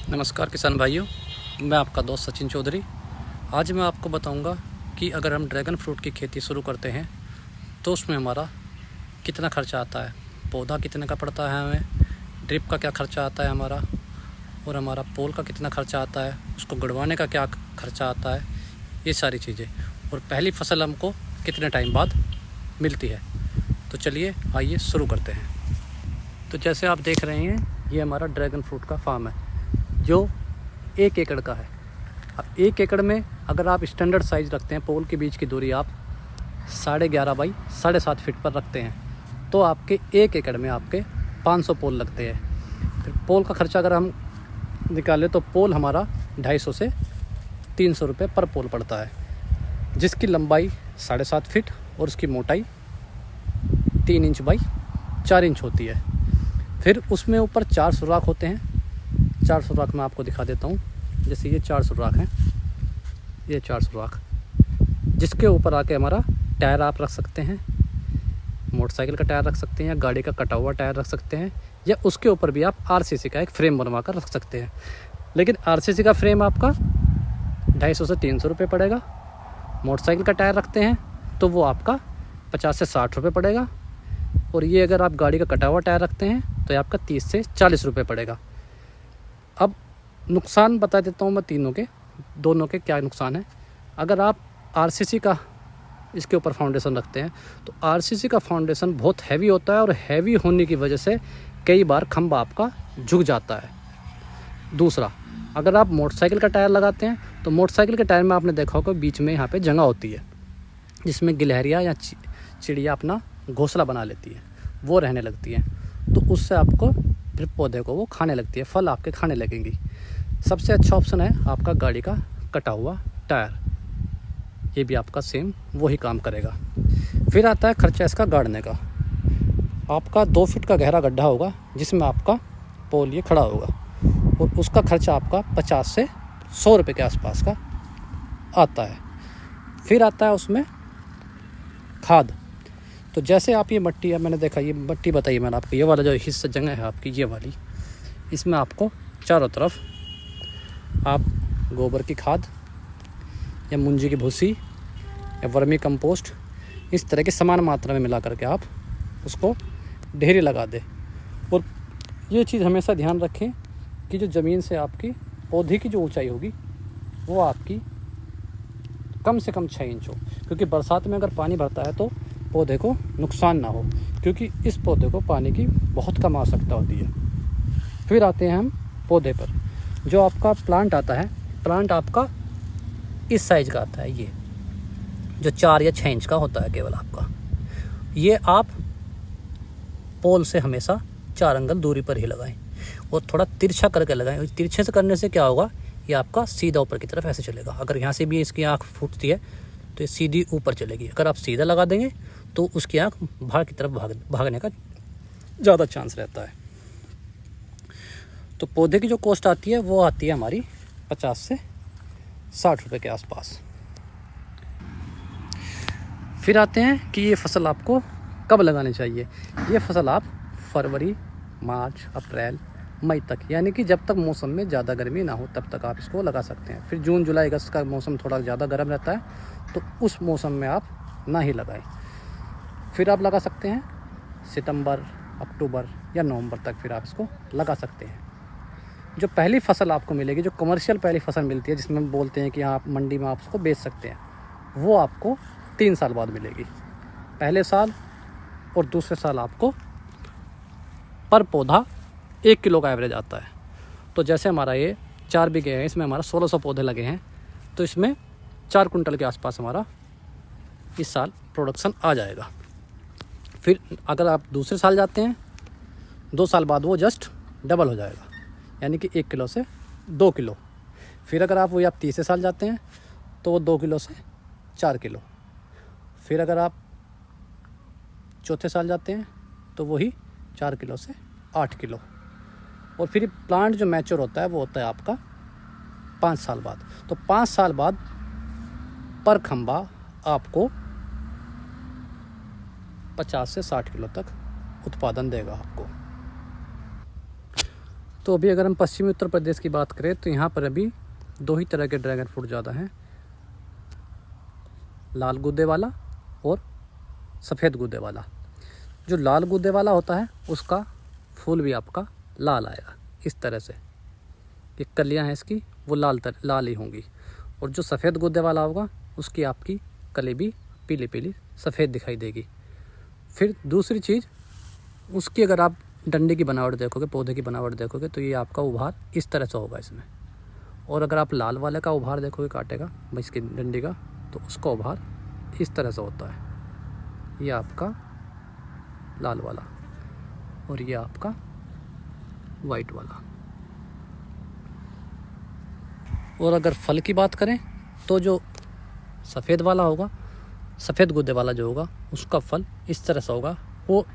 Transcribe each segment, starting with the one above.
नमस्कार किसान भाइयों, मैं आपका दोस्त सचिन चौधरी। आज मैं आपको बताऊंगा कि अगर हम ड्रैगन फ्रूट की खेती शुरू करते हैं तो उसमें हमारा कितना खर्चा आता है, पौधा कितने का पड़ता है, हमें ड्रिप का क्या खर्चा आता है हमारा, और हमारा पोल का कितना खर्चा आता है, उसको गड़वाने का क्या खर्चा आता है, ये सारी चीज़ें, और पहली फसल हमको कितने टाइम बाद मिलती है। तो चलिए आइए शुरू करते हैं। तो जैसे आप देख रहे हैं, ये हमारा ड्रैगन फ्रूट का फार्म है जो 1 एकड़ का है। अब 1 एकड़ में अगर आप स्टैंडर्ड साइज़ रखते हैं, पोल के बीच की दूरी आप 11.5 बाई 7.5 फीट पर रखते हैं, तो आपके 1 एकड़ में आपके 500 पोल लगते हैं। फिर पोल का खर्चा अगर हम निकालें तो पोल हमारा 250 से 300 रुपये पर पोल पड़ता है, जिसकी लंबाई 7.5 फीट और उसकी मोटाई 3 इंच बाई 4 इंच होती है। फिर उसमें ऊपर 4 सुराख होते हैं। 4 सुराख मैं आपको दिखा देता हूँ। जैसे ये 4 सुराख हैं, ये 4 सुराख, जिसके ऊपर आके हमारा टायर आप रख सकते हैं, मोटरसाइकिल का टायर रख सकते हैं या गाड़ी का कटा हुआ टायर रख सकते हैं, या उसके ऊपर भी आप आरसीसी का एक फ्रेम बनवा कर रख सकते हैं। लेकिन आरसीसी का फ्रेम आपका 250 से 300 रुपये पड़ेगा। मोटरसाइकिल का टायर रखते हैं तो वो आपका 50 से 60 रुपये पड़ेगा, और ये अगर आप गाड़ी का कटा हुआ टायर रखते हैं तो ये आपका 30 से 40 रुपये पड़ेगा। अब नुकसान बता देता हूँ मैं दोनों के क्या नुकसान है। अगर आप आरसीसी का इसके ऊपर फाउंडेशन रखते हैं तो आरसीसी का फाउंडेशन बहुत हैवी होता है, और हैवी होने की वजह से कई बार खंभा आपका झुक जाता है। दूसरा, अगर आप मोटरसाइकिल का टायर लगाते हैं तो मोटरसाइकिल के टायर में आपने देखा होगा बीच में यहाँ पे जगह होती है जिसमें गिलहरियाँ या चिड़िया अपना घोंसला बना लेती है, वो रहने लगती है, तो उससे आपको फिर पौधे को वो खाने लगती है, फल आपके खाने लगेंगी। सबसे अच्छा ऑप्शन है आपका गाड़ी का कटा हुआ टायर, ये भी आपका सेम वही काम करेगा। फिर आता है खर्चा इसका गाड़ने का। आपका 2 फीट का गहरा गड्ढा होगा जिसमें आपका पोल ये खड़ा होगा, और उसका खर्चा आपका 50 से 100 रुपये के आसपास का आता है। फिर आता है उसमें खाद। तो जैसे आप ये मट्टी है, मैंने देखा ये मट्टी बताई मैंने आपको, ये वाला जो हिस्सा जगह है आपकी ये वाली, इसमें आपको चारों तरफ आप गोबर की खाद या मुंजी की भूसी या वर्मी कंपोस्ट इस तरह की समान मात्रा में मिला करके आप उसको ढेरी लगा दें। और ये चीज़ हमेशा ध्यान रखें कि जो ज़मीन से आपकी पौधे की जो ऊंचाई होगी वो आपकी कम से कम 6 इंच हो, क्योंकि बरसात में अगर पानी भरता है तो पौधे को नुकसान ना हो, क्योंकि इस पौधे को पानी की बहुत कम आवश्यकता होती है। फिर आते हैं हम पौधे पर। जो आपका प्लांट आता है, प्लांट आपका इस साइज़ का आता है, ये जो 4 या 6 इंच का होता है केवल आपका। ये आप पोल से हमेशा 4 अंगल दूरी पर ही लगाएं, और थोड़ा तिरछा करके लगाएं। तिरछे से करने से क्या होगा, ये आपका सीधा ऊपर की तरफ ऐसे चलेगा। अगर यहाँ से भी इसकी आँख फूटती है तो ये सीधी ऊपर चलेगी। अगर आप सीधा लगा देंगे तो उसकी आँख बाहर की तरफ भागने का ज़्यादा चांस रहता है। तो पौधे की जो कॉस्ट आती है वो आती है हमारी 50 से 60 रुपये के आसपास। फिर आते हैं कि ये फसल आपको कब लगानी चाहिए। ये फसल आप फरवरी, मार्च, अप्रैल, मई तक, यानी कि जब तक मौसम में ज़्यादा गर्मी ना हो तब तक आप इसको लगा सकते हैं। फिर जून, जुलाई, अगस्त का मौसम थोड़ा ज़्यादा गर्म रहता है तो उस मौसम में आप ना ही लगाएं। फिर आप लगा सकते हैं सितंबर, अक्टूबर या नवंबर तक फिर आप इसको लगा सकते हैं। जो पहली फसल आपको मिलेगी, जो कमर्शियल पहली फसल मिलती है जिसमें हम बोलते हैं कि आप मंडी में आप उसको बेच सकते हैं, वो आपको 3 साल बाद मिलेगी। पहले साल और दूसरे साल आपको पर पौधा 1 किलो का एवरेज आता है। तो जैसे हमारा ये 4 बीघे है, इसमें हमारा 1600 पौधे लगे हैं, तो इसमें 4 कुंटल के आसपास हमारा इस साल प्रोडक्शन आ जाएगा। फिर अगर आप दूसरे साल जाते हैं, 2 साल बाद वो जस्ट डबल हो जाएगा, यानी कि 1 किलो से 2 किलो। फिर अगर आप वही आप तीसरे साल जाते हैं तो वो 2 किलो से 4 किलो। फिर अगर आप चौथे साल जाते हैं तो वही 4 किलो से 8 किलो। और फिर प्लांट जो मैच्योर होता है वो होता है आपका 5 साल बाद। तो 5 साल बाद पर खंबा आपको 50 से 60 किलो तक उत्पादन देगा आपको। तो अभी अगर हम पश्चिमी उत्तर प्रदेश की बात करें तो यहाँ पर अभी 2 ही तरह के ड्रैगन फ्रूट ज़्यादा हैं, लाल गूदे वाला और सफ़ेद गूदे वाला। जो लाल गूदे वाला होता है उसका फूल भी आपका लाल आएगा, इस तरह से ये कलियाँ हैं इसकी वो लाल ही होंगी। और जो सफ़ेद गूदे वाला होगा उसकी आपकी कली भी पीली पीली सफ़ेद दिखाई देगी। फिर दूसरी चीज़, उसकी अगर आप डंडे की बनावट देखोगे, पौधे की बनावट देखोगे तो ये आपका उभार इस तरह से होगा इसमें। और अगर आप लाल वाले का उभार देखोगे कांटे का, इसकी डंडी का, तो उसका उभार इस तरह से होता है। ये आपका लाल वाला और ये आपका वाइट वाला। और अगर फल की बात करें तो जो सफ़ेद वाला होगा, सफ़ेद गूदे वाला जो होगा उसका फल इस तरह से होगा। वो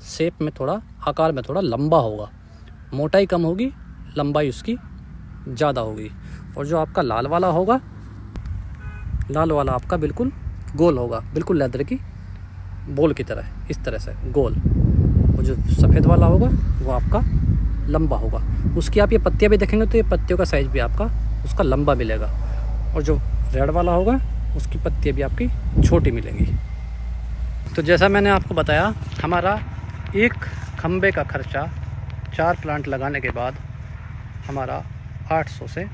शेप में थोड़ा, आकार में थोड़ा लंबा होगा, मोटाई कम होगी, लंबाई उसकी ज़्यादा होगी। और जो आपका लाल वाला होगा, लाल वाला आपका बिल्कुल गोल होगा, बिल्कुल लेदर की बॉल की तरह, इस तरह से गोल। और जो सफ़ेद वाला होगा वो आपका लंबा होगा। उसकी आप ये पत्तियाँ भी देखेंगे तो ये पत्तियों का साइज़ भी आपका उसका लंबा मिलेगा। और जो रेड वाला होगा उसकी पत्तियाँ भी आपकी छोटी मिलेंगी। तो जैसा मैंने आपको बताया, हमारा एक खम्बे का खर्चा 4 प्लांट लगाने के बाद हमारा 800 से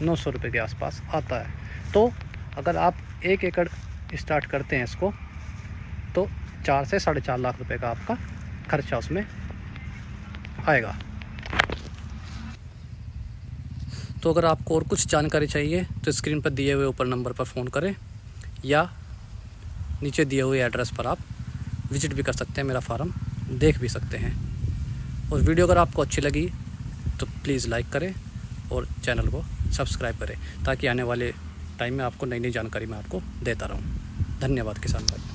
900 रुपये के आसपास आता है। तो अगर आप 1 एकड़ स्टार्ट करते हैं इसको तो 4 से 4.5 लाख रुपए का आपका खर्चा उसमें आएगा। तो अगर आपको और कुछ जानकारी चाहिए तो स्क्रीन पर दिए हुए ऊपर नंबर पर फ़ोन करें या नीचे दिए हुए एड्रेस पर आप विज़िट भी कर सकते हैं, मेरा फार्म देख भी सकते हैं। और वीडियो अगर आपको अच्छी लगी तो प्लीज़ लाइक करें और चैनल को सब्सक्राइब करें ताकि आने वाले टाइम में आपको नई नई जानकारी मैं आपको देता रहूं। धन्यवाद किसान भाई।